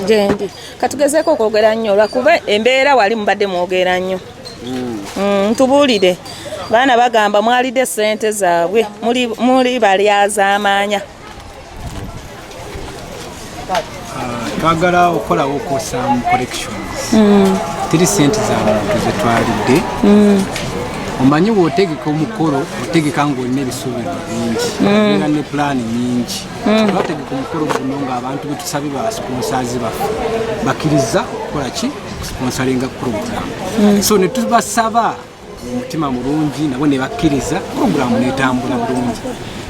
Jendi katugezeeko okwogera nnyo lwakuba embeera wali mubadde mwogera nnyo. Tubuulire baana bagamba mwalidde ssente zaabwe muli balyazaamaanya. Twagala okolawo okussaamu collections. Teri ssente za muntu ze twalidde. Omanyi bw'otegeka omukolo otegeka ng'olina ebisuubizo bingi era ne pulaani nyingi. Twategeka omukolo guno ng'abantu be tusabye ba sponsors baffe bakkiriza okukola ki okusponsalinga puroguramu. So ne tubasaba omutima mulungi nabo ne bakkiriza puroguramu n'etambula bulungi.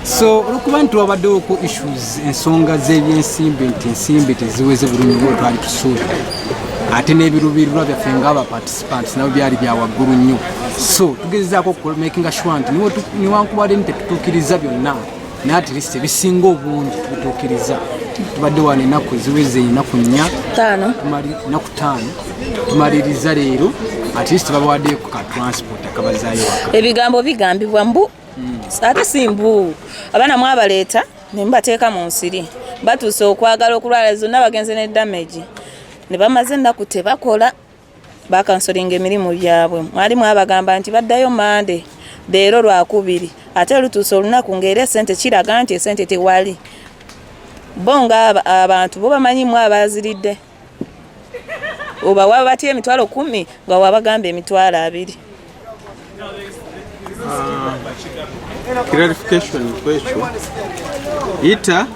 So olwokuba nti wabaddewo ku issues ensonga z'ebyensimbi nti ensimbi teziweze bulungi bwe twali tusuubira. Ate n'ebiruubirirwa byaffe ng'aba participants nabo byali bya waggulu nnyo. So tugezezaako making sure nti niwankubadde nti tetutuukiriza byonna naye at least ebisinga obungi tubituukiriza. Tubadde wano ennaku eziweze ennaku 4 tumaliriza leero at least babawaddeyo ku ka transport akabazaayo waka. Ebigambo bigambibwa mbu ate si mbu abaana mwabaleeta ne mubateeka mu nsiri batuuse okwagala okulwala zonna bagenze ne damage ne bamaze ennaku tebakola bakansolinga emirimu byabwe. Mwalimu abagamba nti baddayo Mande leero Lwakubiri ate lutuuse olunaku ng'era essente kiraga nti essente tewali. Bo nga abantu bo bamanyimu abaziridde oba waba batya emitwalo 10 nga wabagamba emitwalo 2. Clarification kwekyo ita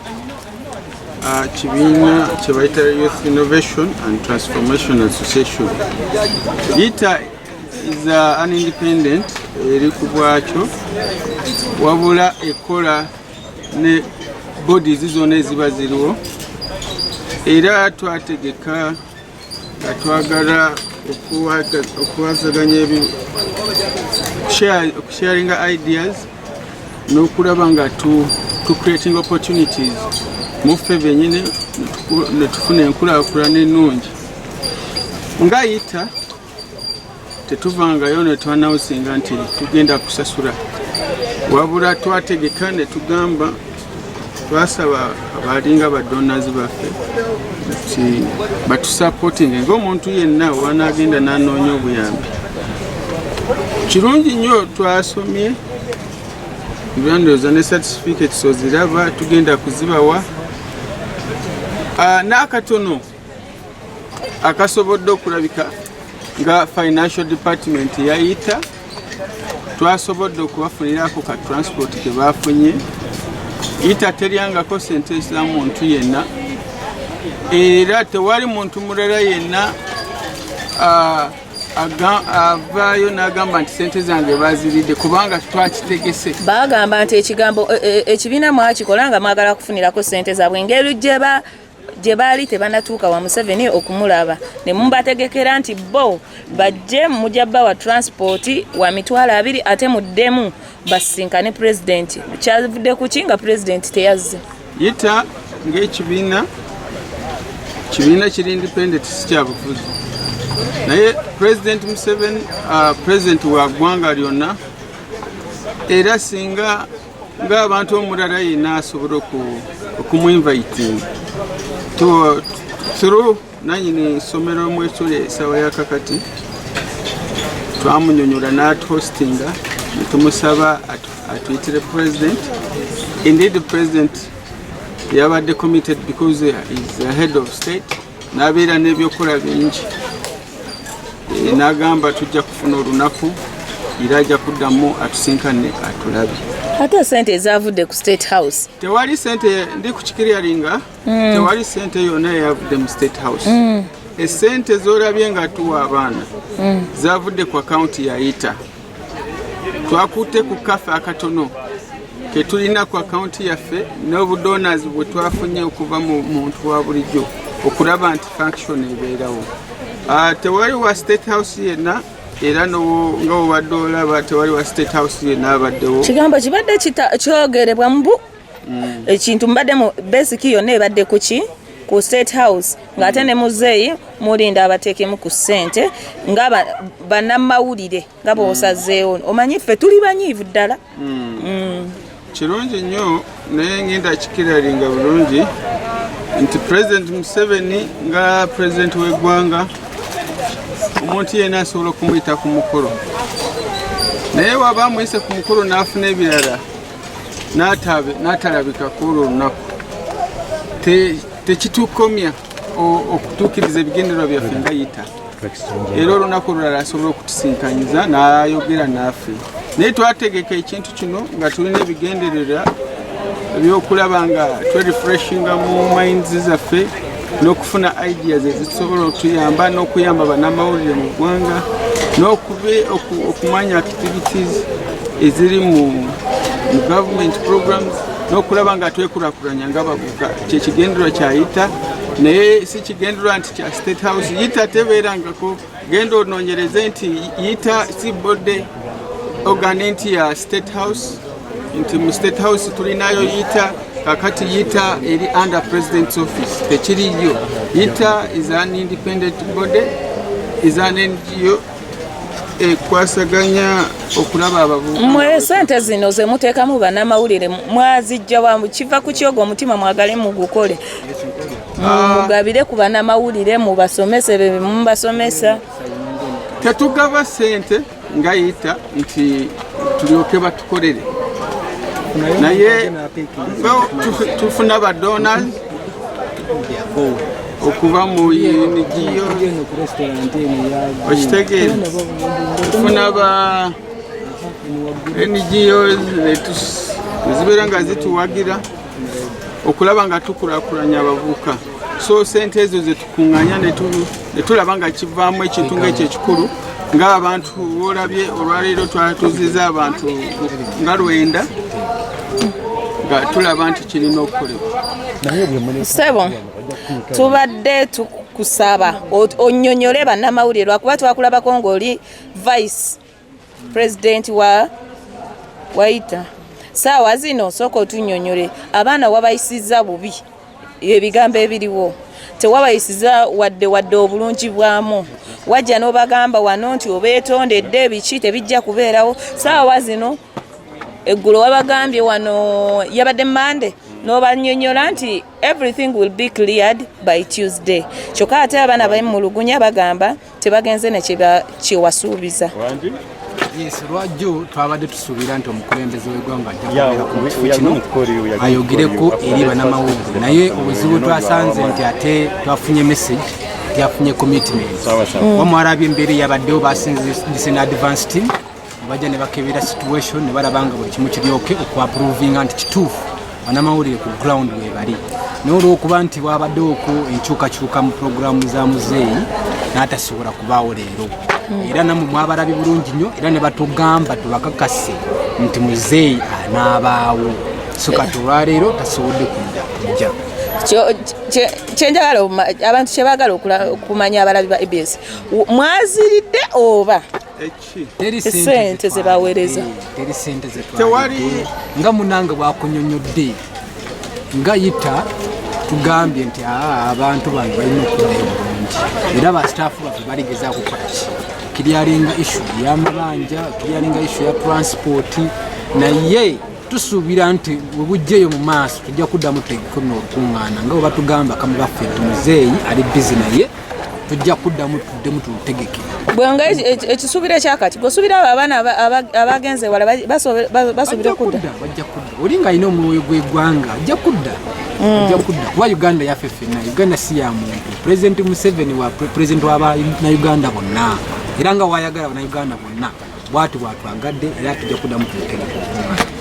kibiina kye bayita Youth Innovation and Transformation Association. Ita is an independent eri ku bwakyo wabula ekola ne bodies zonna eziba ziriwo era twategeka nga twagala okuwazaganya sharing ideas n'okulaba nga tu creating opportunities muffe bennyini ne tufuna enkulaakulana ennungi. Nga Ita tetuvangayo ne twanawusinga nti tugenda kusasula wabula twategeka ne tugamba twasaba abalinga badonors baffe nti batusupporting ng'omuntu yenna wanaagenda n'anoonya obuyambi. Kirungi nnyo twasomye ndowooza ne certificates oziraba tugenda kuzibawa n'akatono akasobodde okulabika nga financial department yayita twasobodde okubafunirako ka transport ke baafunye. Ita teryangako sente za muntu yenna era tewali muntu mulala yenna avaayo n'agamba nti sente zange baziridde kubanga twakitegese. Bagamba nti ekigambo ekibiina mwakikola nga mwagala kufunirako sente zaabwe ngeri gye baali tebanatuuka wa Museveni okumulaba ne mubategekera nti bo bajje mujja bawa transport wa mitwalo 2 ate muddemu basinkane president. Kyavudde ku kinga president teyazze. Ita ng'ekibiina kiri independent si kyabufuzi naye president Museveni president wa ggwanga lyonna era singa ng'abantu omulala yenna asobola okumuinviting through nanyini ssomero mwekyo esawa ya kakati twamunyonyola n'atuhostinga ne tumusaba atuyitire president. Indeed the president yabadde committed because he is the head of state n'abeera n'ebyokola bingi n'agamba tujja kufuna olunaku era ajja kuddamu atusinkane atulabe. Ate sente ezavudde ku State House tewali sente ndi kukikiriyalinga tewali sente yonna yavudde mu State House. Esente z'olabye nga tuwa abaana zavudde ku akaunti ya Ita. Twakutte ku kafe akatono ke tulina ku akaunti yaffe n'obudonors bwe twafunye okuva mu muntu wa bulijjo okulaba nti function ebeerawo. Tewali wa State House yenna era nga obadde olaba tewali wa State House yenna abaddewo. Kigambo kibadde kyogerebwa mbu ekintu mbadde mu basic yonna ebadde ku State House ng'ate ne muzeeyi mulinda abateekemu ku ssente nga bannamawulire nga boosazeewo. Omanyi ffe tuli banyiivu ddala. Kirungi nnyo naye ngenda kikiralinga bulungi nti President Museveni nga president w'eggwanga omuntu yenna asobola okumuyita ku mukolo naye waba amuyise ku mukolo n'afuna ebirala n'atalabikako olwo olunaku tekitukomya okutuukiriza ebigendererwa byaffe nga yita era olunaku olulala asobola okutusinkanyiza n'ayogera naffe naye twategeka ekintu kino nga tulina ebigendererwa ebyokulaba nga twerefreshinga mu minds zaffe n'okufuna ideas ezisobola otuyamba n'okuyamba bannamawulire mu ggwanga okumanya activities eziri mu government programs n'okulaba nga twekulakulanya nga bavuka kyekigendererwa kyayita naye si kigendererwa nti kya State House yita tebeerangako genda onoonyereze nti yita si bode organenti ya State House nti mu State House tulinayo yita kakati yita eri under President's office tekiriyo yita is an independent body is an NGO ekwasaganya okulaba abavubuka mwe sente zino ze muteekamu bannamawulire mwazijja wa kiva ku kyogo omutima mwagale mugukole mugabire ku bannamawulire mubasomese be mubasomesa tetugaba sente nga yita nti tulyoke batukolere naye tufuna ba donors okuva mu NGO okitegeeza tufuna ba NGOs zibeera nga zituwagira okulaba nga tukulakulanya abavubuka so sente ezo zetukuŋŋanya ne tulaba nga kivaamu ekintu ng'ekyo ekikulu ng'abantu olabye olwaleero twatuziza abantu nga 9 nga tulaba nti kirina okukolebwa sebo tubadde tukusaba onnyonnyole bannamawulire lwakuba twakulabako ng'oli vice president wayita saawa zino sooka otunnyonnyole abaana wabayisizza bubi ebigambo ebiriwo tewabayisiza wadde obulungi bwamu wajja n'obagamba wano nti obeetondedde ebiki tebijja kubeerawo saawa zino eggulo wabagambye wano yabadde Monday n'obanyonnyola nti everything will be cleared by Tuesday kyokka ate abaana bamulugunya bagamba tebagenze nekyewasuubiza yes lwajjo twabadde tusuubira nti omukulembeze w'eggwanga ajja ku kifo kino ayogireko eri bannamawulire naye obuzibu twasanze nti ate twafunye message tyafunye commitment wamwalabye embeera yabaddewo basinzise ne advance team bajja ne bakebera situation ne balaba nga buli kimu kiryoke okuapprovinga nti kituufu bannamawulire ku ground webali naye olw'okuba nti wabaddeoko enkyukakyuka mu programu za muzeeyi n'atasobola kubaawo leero era namwe mwabalabye bulungi nnyo era ne batugamba tubakakase nti muzeeyi anaabaawo so kati olwaleero tasobodde kujja kyenjagala abantu kyebaagala okumanya abalabi ba ABS mwaziridde oba teri sente zebaweereza teri sente zetwali nga munange bwakunyonyodde nga yita tugambye nti abantu bano balina okuddayo bulungi era basitaafu baffe baligezaako kukolaki kiryalinga issue y'amabanja kiryalinga issue ya transport naye tusuubira nti webujjeyo mu maaso tujja kuddamu tegekona olukuŋŋaana nga bwe batugamba kamu baffe nti muzeeyi ali bizi naye tujja kuddamu tuddemu tulutegeke bwenga ekisuubiro ekyakati gosuubira abo abaana abagenze wala basuubira okudda bajja kudda olinga alina omwoyo gw'eggwanga ajja kudda kuba Uganda yaffe ffenna Uganda si ya muntu President Museveni wa president w'Abannayuganda bonna era nga wayagala Abannayuganda bonna bw'ati bwatwagadde era tujja kuddamu tulutegeke.